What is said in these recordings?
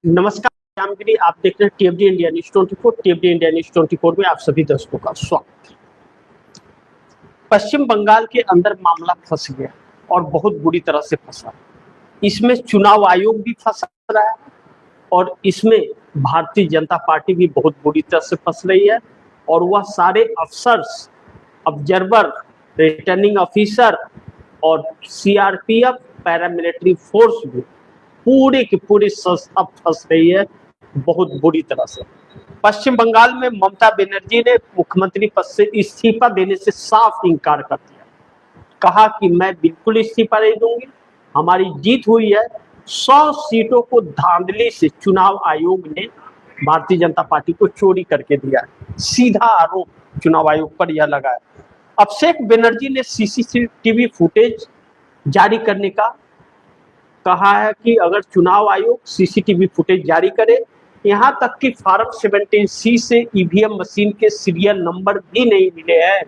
नमस्कार, रामगिरी। आप देख रहे हैं टीएफडी इंडिया न्यूज 24। टीएफडी इंडिया न्यूज 24 में आप सभी दर्शकों का स्वागत है। पश्चिम बंगाल के अंदर मामला फंस गया और बहुत बुरी तरह से फंसा। इसमें चुनाव आयोग भी फंस रहा है और इसमें भारतीय जनता पार्टी भी बहुत बुरी तरह से फंस रही है। और वह सारे अफसर्स, ऑब्जर्वर, रिटर्निंग ऑफिसर और सीआरपीएफ, पैरामिलिट्री फोर्स भी पूरी की पूरी संस्था फंस रही है बहुत बुरी तरह से। पश्चिम बंगाल में ममता बनर्जी ने मुख्यमंत्री पद से इस्तीफा देने से साफ इनकार कर दिया। कहा कि मैं बिल्कुल इस्तीफा नहीं दूंगी, हमारी जीत हुई है। 100 सीटों को धांधली से चुनाव आयोग ने भारतीय जनता पार्टी को चोरी करके दिया। सीधा आरोप चुनाव आयोग पर यह लगा है। अभिषेक बनर्जी ने सीसीटीवी फुटेज जारी करने का कहा है कि अगर चुनाव आयोग सीसीटीवी फुटेज जारी करे, यहां तक कि फॉर्म 17C से ईवीएम मशीन के सीरियल नंबर भी नहीं मिले हैं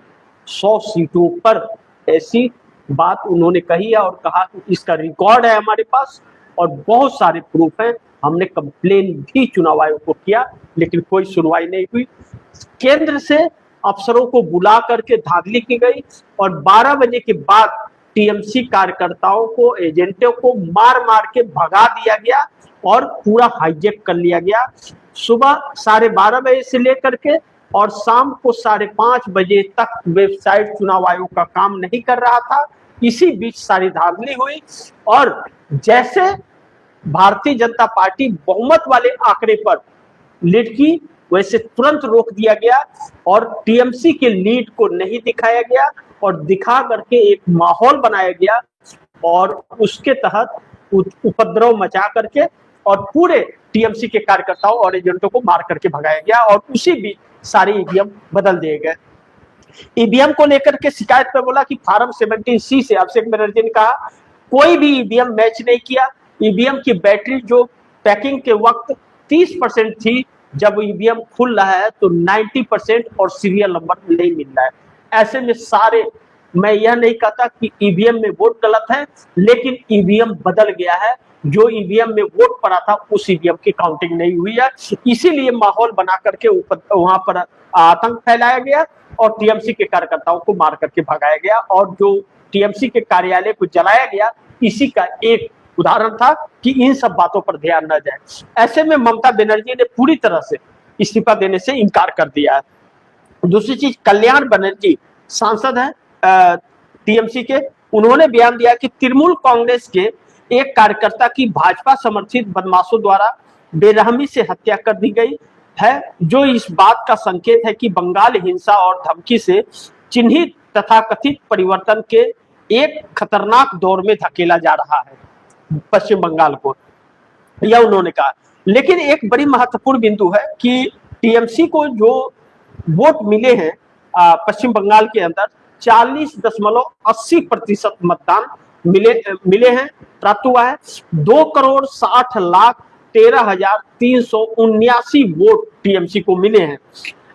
100 सीटों पर, ऐसी बात उन्होंने कही है। और कहा कि इसका रिकॉर्ड है हमारे पास और बहुत सारे प्रूफ हैं। हमने कंप्लेन भी चुनाव आयोग को किया लेकिन कोई सुनवाई नहीं हुई। केंद्र से अफसरों को बुला करके धांधली की गई और 12 बजे के बाद टीएमसी कार्यकर्ताओं को, एजेंटों को मार मार के भगा दिया गया और पूरा हाईजैक कर लिया गया। सुबह 12:30 बजे से लेकर के और शाम को 5:30 बजे तक वेबसाइट चुनाव आयोग का काम नहीं कर रहा था। इसी बीच सारी धांधली हुई और जैसे भारतीय जनता पार्टी बहुमत वाले आंकड़े पर लीड की, वैसे तुरंत रोक दिया गया और टीएमसी के लीड को नहीं दिखाया गया और दिखा करके एक माहौल बनाया गया और उसके तहत उपद्रव मचा करके और पूरे टीएमसी के कार्यकर्ताओं और एजेंटों को मार करके भगाया गया और उसी बीच सारे ईवीएम बदल दिए गए। ईवीएम को लेकर के शिकायत पर बोला कि फॉर्म 17C से अभिषेक बनर्जी ने कहा कोई भी ईवीएम मैच नहीं किया। ईवीएम की बैटरी जो पैकिंग के वक्त 30% थी, जब ईवीएम खुल रहा है तो 90% और सीरियल नंबर नहीं मिल रहा है। ऐसे में सारे, मैं यह नहीं कहता कि ईवीएम में वोट गलत है, लेकिन ईवीएम बदल गया है। जो ईवीएम में वोट पड़ा था उस ईवीएम की काउंटिंग नहीं हुई है। इसीलिए माहौल बना करके वहां पर आतंक फैलाया गया और टीएमसी के कार्यकर्ताओं को मार करके भगाया गया और जो टीएमसी के कार्यालय को जलाया गया, इसी का एक उदाहरण था कि इन सब बातों पर ध्यान न जाए। ऐसे में ममता बनर्जी ने पूरी तरह से इस्तीफा देने से इनकार कर दिया है। दूसरी चीज, कल्याण बनर्जी सांसद है टीएमसी के, उन्होंने बयान दिया कि तृणमूल कांग्रेस के एक कार्यकर्ता की भाजपा समर्थित बदमाशों द्वारा बेरहमी से हत्या कर दी गई है, जो इस बात का संकेत है कि बंगाल हिंसा और धमकी से चिन्हित तथाकथित परिवर्तन के एक खतरनाक दौर में धकेला जा रहा है पश्चिम बंगाल को, यह उन्होंने कहा। लेकिन एक बड़ी महत्वपूर्ण बिंदु है कि टीएमसी को जो वोट मिले हैं पश्चिम बंगाल के अंदर 40.80% मतदान मिले हैं, प्राप्त हुआ है। 2,60,13,379 वोट टीएमसी को मिले हैं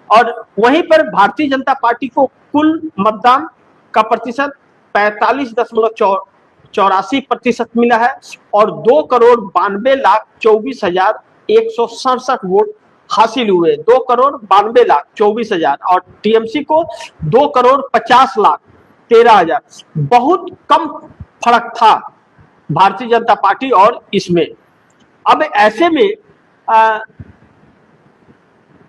और वहीं पर भारतीय जनता पार्टी को कुल मतदान का प्रतिशत 45.84% मिला है और 2,92,24,167 वोट हासिल हुए। 2,92,24,000 और टीएमसी को 2,50,13,000। बहुत कम फर्क था भारतीय जनता पार्टी और इसमें। अब ऐसे में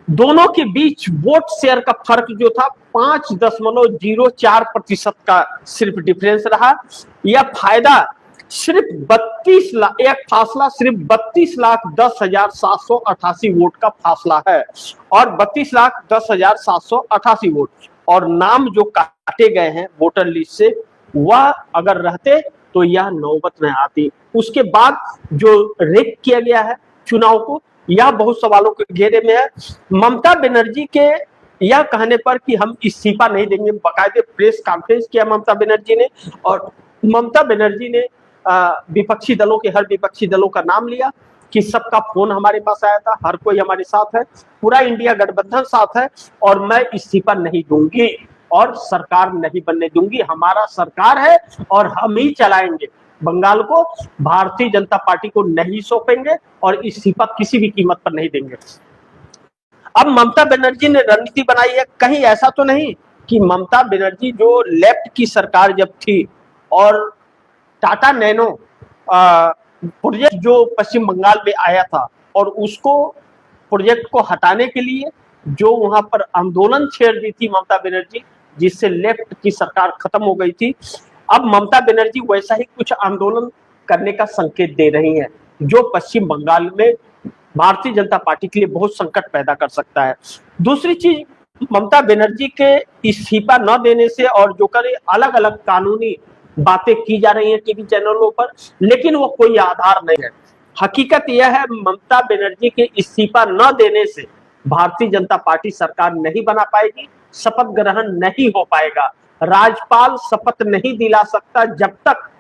दोनों के बीच वोट शेयर का फर्क जो था 5.04% का सिर्फ डिफरेंस रहा। यह फायदा सिर्फ 32 लाख, एक फासला सिर्फ 32,10,788 वोट का फासला है और 32,10,788 वोट। और नाम जो काटे गए हैं वोटर लिस्ट से, वह अगर रहते तो यह नौबत में आती। उसके बाद जो रेक किया गया है चुनाव को, यह बहुत सवालों के घेरे में है। ममता बनर्जी के यह कहने पर कि हम इस्तीफा नहीं देंगे, बाकायदे प्रेस कॉन्फ्रेंस किया ममता बनर्जी ने और ममता बनर्जी ने विपक्षी दलों के, हर विपक्षी दलों का नाम लिया कि सबका फोन हमारे पास आया था, हर कोई हमारे साथ है, पूरा इंडिया गठबंधन साथ है और मैं इस्तीफा नहीं दूंगी और सरकार नहीं बनने दूंगी। हमारा सरकार है और हम ही चलाएंगे। बंगाल को भारतीय जनता पार्टी को नहीं सौंपेंगे और इस्तीफा किसी भी कीमत पर नहीं देंगे। अब ममता बनर्जी ने रणनीति बनाई है, कहीं ऐसा तो नहीं कि ममता बनर्जी जो लेफ्ट की सरकार जब थी और टाटा नैनो प्रोजेक्ट जो पश्चिम बंगाल में आया था और उसको प्रोजेक्ट को हटाने के लिए जो वहां पर आंदोलन छेड़ दी थी ममता बनर्जी, जिससे लेफ्ट की सरकार खत्म हो गई थी, अब ममता बनर्जी वैसा ही कुछ आंदोलन करने का संकेत दे रही हैं, जो पश्चिम बंगाल में भारतीय जनता पार्टी के लिए बहुत संकट पैदा कर सकता है। दूसरी चीज, ममता बनर्जी के इस्तीफा न देने से और जो करे अलग अलग कानूनी बातें की जा रही हैं टीवी चैनलों पर, लेकिन वो कोई आधार नहीं है। हकीकत यह है ममता बनर्जी के इस्तीफा न देने से भारतीय जनता पार्टी सरकार नहीं बना पाएगी, शपथ ग्रहण नहीं हो पाएगा। राज्यपाल शपथ नहीं दिला सकता जब तक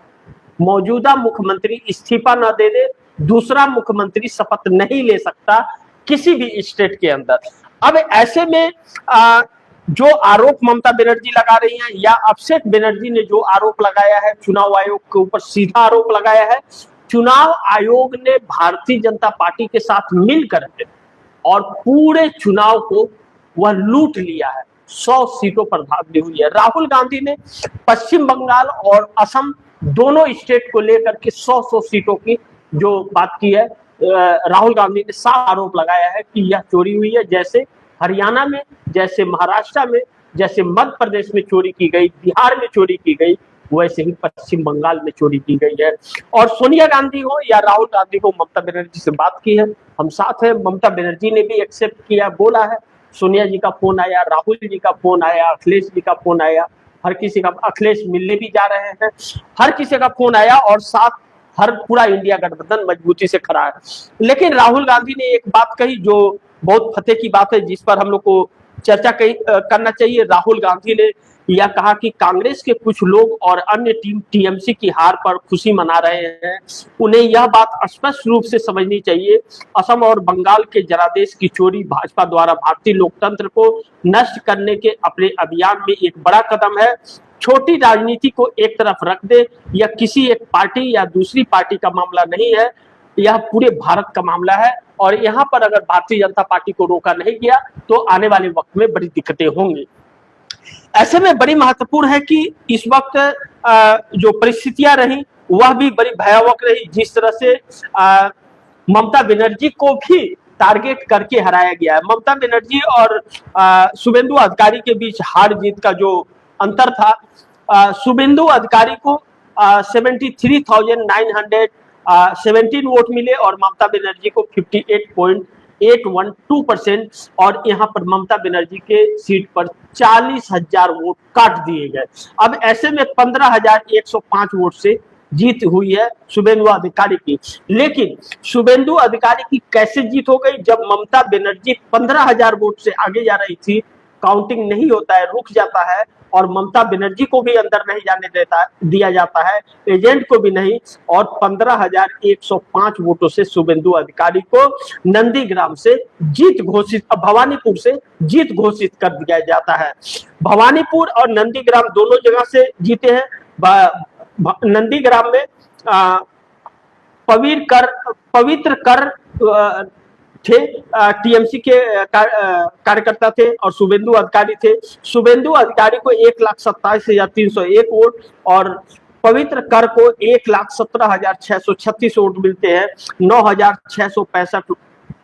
मौजूदा मुख्यमंत्री इस्तीफा न दे दे, दूसरा मुख्यमंत्री शपथ नहीं ले सकता किसी भी स्टेट के अंदर। अब ऐसे में जो आरोप ममता बनर्जी लगा रही हैं या अभिषेक बनर्जी ने जो आरोप लगाया है चुनाव आयोग के ऊपर, सीधा आरोप लगाया है, चुनाव आयोग ने भारतीय जनता पार्टी के साथ मिलकर के और पूरे चुनाव को वह लूट लिया है, 100 सीटों पर भागनी हुई है। राहुल गांधी ने पश्चिम बंगाल और असम दोनों स्टेट को लेकर के 100 सीटों की जो बात की है, राहुल गांधी ने साफ आरोप लगाया है कि यह चोरी हुई है। जैसे हरियाणा में, जैसे महाराष्ट्र में, जैसे मध्य प्रदेश में चोरी की गई, बिहार में चोरी की गई, वैसे ही पश्चिम बंगाल में चोरी की गई है। और सोनिया गांधी हो या राहुल गांधी हो, ममता बनर्जी से बात की है, हम साथ हैं। ममता बनर्जी ने भी एक्सेप्ट किया, बोला है। सोनिया जी का फोन आया, राहुल जी का फोन आया, अखिलेश जी का फोन आया, हर किसी का, अखिलेश मिलने भी जा रहे हैं, हर किसी का फोन आया और साथ हर पूरा इंडिया गठबंधन मजबूती से खड़ा है। लेकिन राहुल गांधी ने एक बात कही जो बहुत फतेह की बात है, जिस पर हम लोग को चर्चा करना चाहिए। राहुल गांधी ने यह कहा कि कांग्रेस के कुछ लोग और अन्य टीम टीएमसी की हार पर खुशी मना रहे हैं, उन्हें यह बात स्पष्ट रूप से समझनी चाहिए, असम और बंगाल के जनादेश की चोरी भाजपा द्वारा भारतीय लोकतंत्र को नष्ट करने के अपने अभियान में एक बड़ा कदम है। छोटी राजनीति को एक तरफ रख दे, यह किसी एक पार्टी या दूसरी पार्टी का मामला नहीं है, यह पूरे भारत का मामला है और यहाँ पर अगर भारतीय जनता पार्टी को रोका नहीं गया तो आने वाले वक्त में बड़ी दिक्कतें होंगी। ऐसे में बड़ी महत्वपूर्ण है कि इस वक्त जो परिस्थितियां रही वह भी बड़ी भयावह रही। जिस तरह से ममता बनर्जी को भी टारगेट करके हराया गया है। ममता बनर्जी और शुभेंदु अधिकारी के बीच हार जीत का जो अंतर था, शुभेंदु अधिकारी को 73,917 वोट मिले और ममता बनर्जी को 58.812%, और यहाँ पर ममता बनर्जी के सीट पर 40,000 वोट काट दिए गए। अब ऐसे में 15,105 वोट से जीत हुई है शुभेंदु अधिकारी की। लेकिन शुभेंदु अधिकारी की कैसे जीत हो गई, जब ममता बनर्जी 15,000 वोट से आगे जा रही थी, काउंटिंग नहीं होता है, रुक जाता है और ममता बनर्जी को भी अंदर नहीं जाने दिया जाता है, एजेंट को भी नहीं, और 15,105 वोटों से शुभेंदु अधिकारी को नंदीग्राम से जीत घोषित, भवानीपुर से जीत घोषित कर दिया जाता है। भवानीपुर और नंदीग्राम दोनों जगह से जीते हैं। नंदीग्राम में पवित्र कर थे, टीएमसी के कार्यकर्ता थे और शुभेंदु अधिकारी थे। शुभेंदु अधिकारी को 1,27,301 वोट और पवित्र कर को 1,17,636 वोट मिलते हैं। 9,665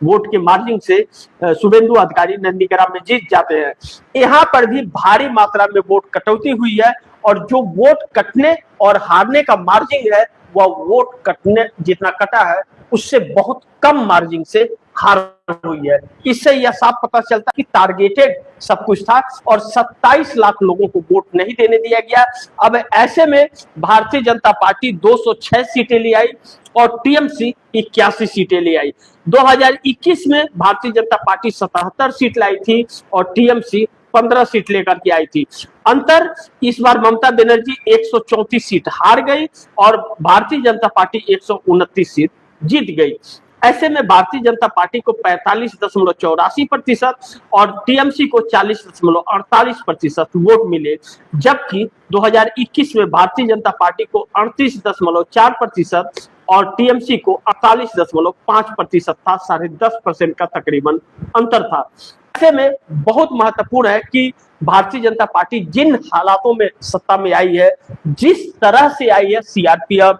वोट के मार्जिन से शुभेंदु अधिकारी नंदीग्राम में जीत जाते हैं। यहाँ पर भी भारी मात्रा में वोट कटौती हुई है और जो वोट कटने और हारने का मार्जिन है वह वोट कटने जितना कटा है उससे बहुत कम मार्जिन से हार हुई है। इससे यह साफ पता चलता कि टारगेटेड सब कुछ था और 27 लाख लोगों को वोट नहीं देने दिया गया। अब ऐसे में भारतीय जनता पार्टी 206 सीटें ले आई और टीएमसी 81 सीटें ले आई। 2021 में भारतीय जनता पार्टी 77 सीट लाई थी और टीएमसी 15 सीट लेकर के आई थी। अंतर इस बार ममता बनर्जी 134 सीट हार गई और भारतीय जनता पार्टी 129 सीट जीत गई। ऐसे में भारतीय जनता पार्टी को 45.84% और टीएमसी को 40.48% वोट मिले, जबकि 2021 में भारतीय जनता पार्टी को 38.4% और टीएमसी को 48.5% था। 10.5% का तकरीबन अंतर था। ऐसे में बहुत महत्वपूर्ण है कि भारतीय जनता पार्टी जिन हालातों में सत्ता में आई है, जिस तरह से आई है, सीआरपीएफ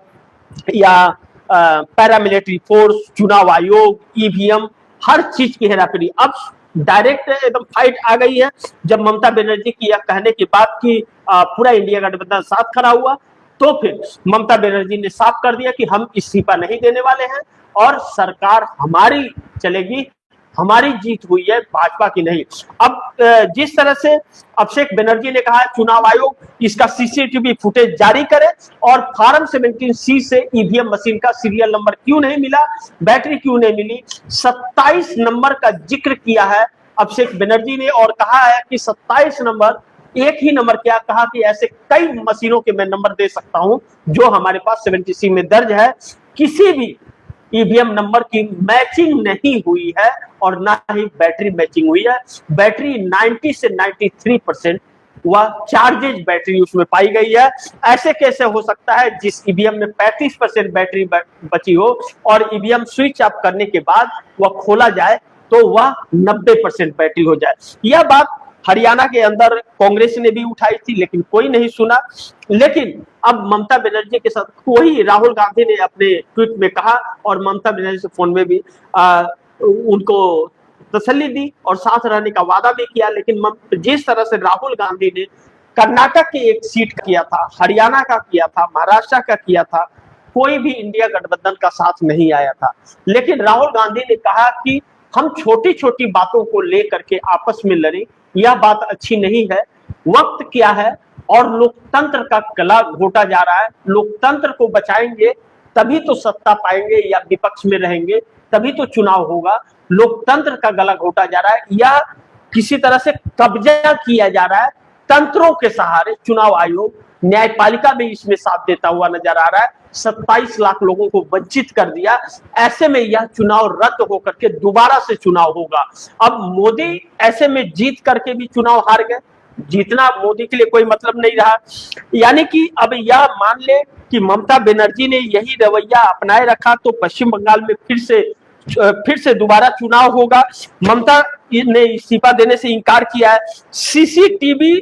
या पैरामिलिट्री फोर्स, चुनाव आयोग, ईवीएम, हर चीज की हेराफेरी, अब डायरेक्ट एकदम फाइट आ गई है। जब ममता बनर्जी की यह कहने के बाद कि पूरा इंडिया गठबंधन साथ खड़ा हुआ, तो फिर ममता बनर्जी ने साफ कर दिया कि हम इस्तीफा नहीं देने वाले हैं और सरकार हमारी चलेगी, हमारी जीत हुई है, भाजपा की नहीं। अब जिस तरह से अभिषेक बनर्जी ने कहा चुनाव आयोग इसका सीसीटीवी फुटेज जारी करे और फॉर्म 17C से ईवीएम मशीन का सीरियल नंबर क्यों नहीं मिला, बैटरी क्यों नहीं मिली, 27 नंबर का जिक्र किया है अभिषेक बनर्जी ने और कहा है कि 27 नंबर, एक ही नंबर क्या, कहा कि ऐसे कई मशीनों के मैं नंबर दे सकता हूं जो हमारे पास 70C में दर्ज है, किसी भी ईवीएम नंबर की मैचिंग नहीं हुई है और ना ही बैटरी मैचिंग हुई है। बैटरी 90 से 93% वह चार्जेज बैटरी उसमें पाई गई है। ऐसे कैसे हो सकता है जिस ईवीएम में 35% बैटरी बची हो और ईवीएम स्विच ऑफ करने के बाद वह खोला जाए तो वह 90% बैटरी हो जाए। यह बात हरियाणा के अंदर कांग्रेस ने भी उठाई थी, लेकिन कोई नहीं सुना। लेकिन अब ममता बनर्जी के साथ वही राहुल गांधी ने अपने ट्वीट में कहा और ममता बनर्जी से फोन में भी उनको तसल्ली दी और साथ रहने का वादा भी किया। लेकिन जिस तरह से राहुल गांधी ने कर्नाटक की एक सीट किया था, हरियाणा का किया था, महाराष्ट्र का किया था, कोई भी इंडिया गठबंधन का साथ नहीं आया था। लेकिन राहुल गांधी ने कहा कि हम छोटी छोटी बातों को लेकर के आपस में लड़े, यह बात अच्छी नहीं है। वक्त क्या है और लोकतंत्र का गला घोटा जा रहा है। लोकतंत्र को बचाएंगे तभी तो सत्ता पाएंगे या विपक्ष में रहेंगे तभी तो चुनाव होगा। लोकतंत्र का गला घोटा जा रहा है या किसी तरह से कब्जा किया जा रहा है तंत्रों के सहारे। चुनाव आयोग, न्यायपालिका भी इसमें साथ देता हुआ नजर आ रहा है। 27 लाख लोगों को वंचित कर दिया। ऐसे में यह चुनाव रद्द होकर के दोबारा से चुनाव होगा। अब मोदी ऐसे में जीत करके भी चुनाव हार गए, जीतना मोदी के लिए कोई मतलब नहीं रहा। यानी कि अब यह मान ले कि ममता बनर्जी ने यही रवैया अपनाए रखा तो पश्चिम बंगाल में फिर से दोबारा चुनाव होगा। ममता ने इस्तीफा देने से इनकार किया है। सीसीटीवी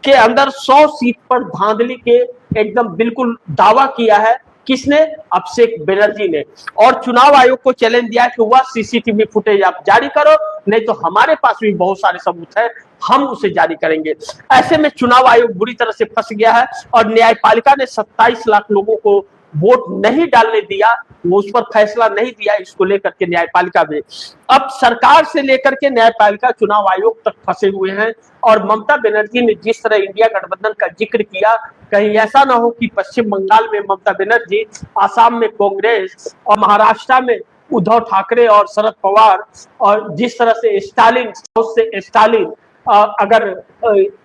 के अंदर 100 सीट पर धांधली के एकदम बिल्कुल दावा किया है। किसने? अभिषेक बनर्जी ने। और चुनाव आयोग को चैलेंज दिया कि वह सीसीटीवी फुटेज आप जारी करो, नहीं तो हमारे पास भी बहुत सारे सबूत है, हम उसे जारी करेंगे। ऐसे में चुनाव आयोग बुरी तरह से फंस गया है और न्यायपालिका ने 27 लाख लोगों को वोट नहीं डालने दिया, वो उस पर फैसला नहीं दिया। इसको लेकर के न्यायपालिका में अब सरकार से लेकर के न्यायपालिका चुनाव आयोग तक फंसे हुए हैं। और ममता बनर्जी ने जिस तरह इंडिया गठबंधन का जिक्र किया, कहीं ऐसा ना हो कि पश्चिम बंगाल में ममता बनर्जी, आसाम में कांग्रेस और महाराष्ट्र में उद्धव ठाकरे और शरद पवार, और जिस तरह से स्टालिन अगर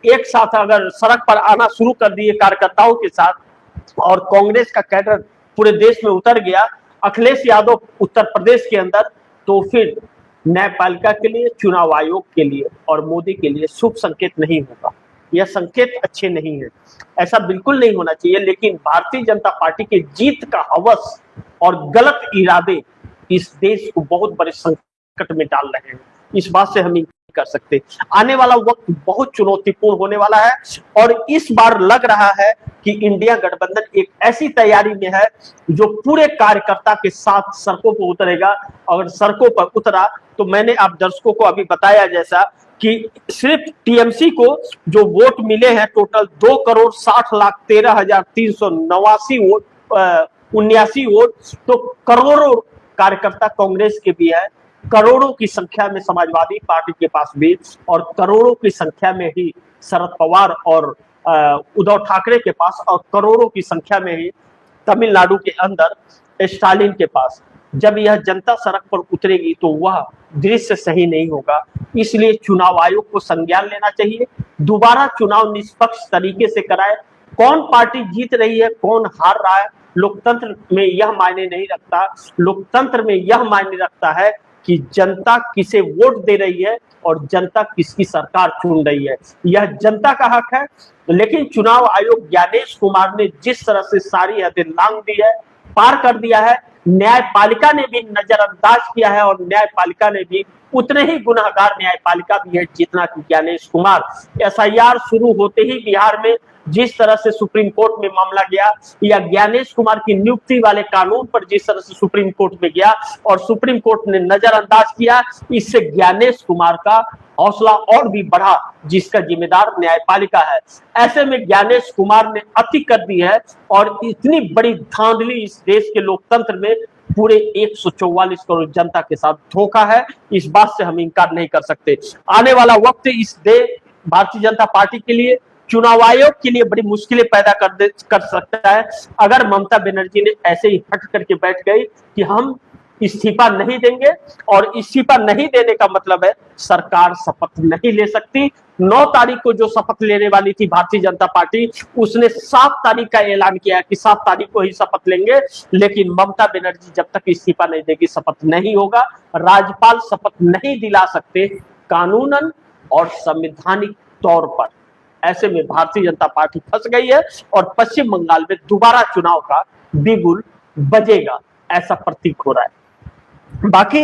एक साथ अगर सड़क पर आना शुरू कर दिए कार्यकर्ताओं के साथ और कांग्रेस का कैडर पूरे देश में उतर गया, अखिलेश यादव उत्तर प्रदेश के अंदर, तो फिर न्यायपालिका के लिए, चुनाव आयोग के लिए और मोदी के लिए शुभ संकेत नहीं होगा। यह संकेत अच्छे नहीं है, ऐसा बिल्कुल नहीं होना चाहिए। लेकिन भारतीय जनता पार्टी के जीत का हवस और गलत इरादे इस देश को बहुत बड़े संकट में डाल रहे हैं। इस बात से हम कर सकते। आने वाला वक्त बहुत चुनौतीपूर्ण होने वाला है और इस बार लग रहा है कि इंडिया गठबंधन एक ऐसी तैयारी में है जो पूरे कार्यकर्ता के साथ सड़कों पर उतरेगा। अगर सड़कों पर उतरा तो मैंने आप दर्शकों को अभी बताया जैसा कि सिर्फ टीएमसी को जो वोट मिले हैं टोटल 2,60,13,389 वोट, 79 वोट, तो करोड़ों कार्यकर्ता कांग्रेस के भी है, करोड़ों की संख्या में समाजवादी पार्टी के पास भी, और करोड़ों की संख्या में ही शरद पवार और उद्धव ठाकरे के पास, और करोड़ों की संख्या में ही तमिलनाडु के अंदर स्टालिन के पास। जब यह जनता सड़क पर उतरेगी तो वह दृश्य सही नहीं होगा। इसलिए चुनाव आयोग को संज्ञान लेना चाहिए, दोबारा चुनाव निष्पक्ष तरीके से कराए। कौन पार्टी जीत रही है, कौन हार रहा है, लोकतंत्र में यह मायने नहीं रखता। लोकतंत्र में यह मायने रखता है कि जनता किसे वोट दे रही है और जनता किसकी सरकार चुन रही है, यह जनता का हक है। लेकिन चुनाव आयोग ज्ञानेश कुमार ने जिस तरह से सारी हदें लांघ दी है, पार कर दिया है, न्यायपालिका ने भी नजरअंदाज किया है और न्यायपालिका ने भी उतने ही गुनाहगार न्यायपालिका भी है जितना कि ज्ञानेश कुमार। एसआईआर शुरू होते ही बिहार में जिस तरह से सुप्रीम कोर्ट में मामला गया, या ज्ञानेश कुमार की नियुक्ति वाले कानून पर जिस तरह से सुप्रीम कोर्ट में गया और सुप्रीम कोर्ट ने नजरअंदाज किया, इससे ज्ञानेश कुमार का हौसला और भी बढ़ा, जिसका जिम्मेदार न्यायपालिका है। ऐसे में ज्ञानेश कुमार ने अति कर दी है और इतनी बड़ी धांधली इस देश के लोकतंत्र में पूरे 144 करोड़ जनता के साथ धोखा है, इस बात से हम इनकार नहीं कर सकते। आने वाला वक्त इस देश भारतीय जनता पार्टी के लिए, चुनाव आयोग के लिए बड़ी मुश्किलें पैदा कर सकता है अगर ममता बनर्जी ने ऐसे ही हट करके बैठ गई कि हम इस्तीफा नहीं देंगे। और इस्तीफा नहीं देने का मतलब है सरकार शपथ नहीं ले सकती। 9 तारीख को जो शपथ लेने वाली थी भारतीय जनता पार्टी, उसने 7 तारीख का ऐलान किया कि 7 तारीख को ही शपथ लेंगे। लेकिन ममता बनर्जी जब तक इस्तीफा नहीं देगी शपथ नहीं होगा। राज्यपाल शपथ नहीं दिला सकते कानूनन और संवैधानिक तौर पर। ऐसे में भारतीय जनता पार्टी फंस गई है और पश्चिम बंगाल में दोबारा चुनाव का बिगुल बजेगा, ऐसा प्रतीक हो रहा है। बाकी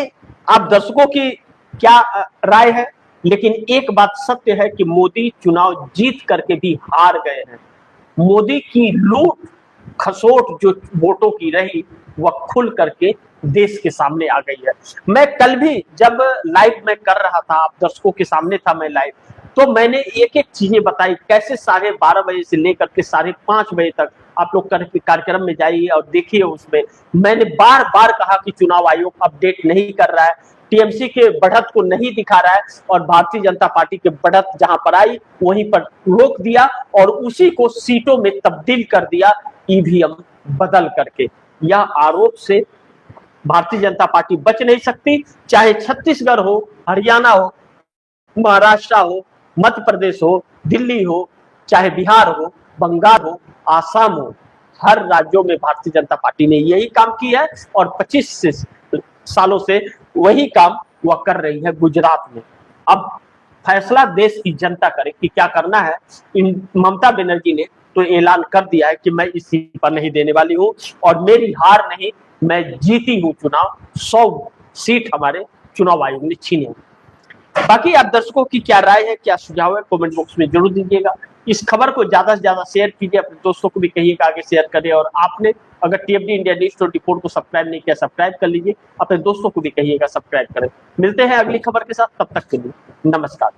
आप दर्शकों की क्या राय है, लेकिन एक बात सत्य है कि मोदी चुनाव जीत करके भी हार गए हैं। मोदी की लूट खसोट जो वोटों की रही वह खुल करके देश के सामने आ गई है। मैं कल भी जब लाइव में कर रहा था, आप दर्शकों के सामने था मैं लाइव, तो मैंने एक एक चीजें बताई कैसे 12:30 बजे से लेकर के 5:30 बजे तक आप लोग कार्यक्रम में जाइए और देखिए। उसमें मैंने बार बार कहा कि चुनाव आयोग अपडेट नहीं कर रहा है, टीएमसी के बढ़त को नहीं दिखा रहा है और भारतीय जनता पार्टी के बढ़त जहां पर आई वहीं पर रोक दिया और उसी को सीटों में तब्दील कर दिया ईवीएम बदल करके। यह आरोप से भारतीय जनता पार्टी बच नहीं सकती, चाहे छत्तीसगढ़ हो, हरियाणा हो, महाराष्ट्र हो, मध्य प्रदेश हो, दिल्ली हो, चाहे बिहार हो, बंगाल हो, आसाम हो, हर राज्यों में भारतीय जनता पार्टी ने यही काम किया है और 25 सालों से वही काम वह कर रही है गुजरात में। अब फैसला देश की जनता करे कि क्या करना है। ममता बनर्जी ने तो ऐलान कर दिया है कि मैं इस्तीफा नहीं देने वाली हूं और मेरी हार नहीं, मैं जीती हूं चुनाव। 100 सीट हमारे चुनाव आयोग ने छीनी है। बाकी आप दर्शकों की क्या राय है, क्या सुझाव है, कमेंट बॉक्स में जरूर दीजिएगा। इस खबर को ज्यादा से ज्यादा शेयर कीजिए, अपने दोस्तों को भी कहिएगा आगे शेयर करें। और आपने अगर टीएफडी इंडिया न्यूज़ 24 को सब्सक्राइब नहीं किया, सब्सक्राइब कर लीजिए, अपने दोस्तों को भी कहिएगा सब्सक्राइब करें। मिलते हैं अगली खबर के साथ, तब तक के लिए नमस्कार।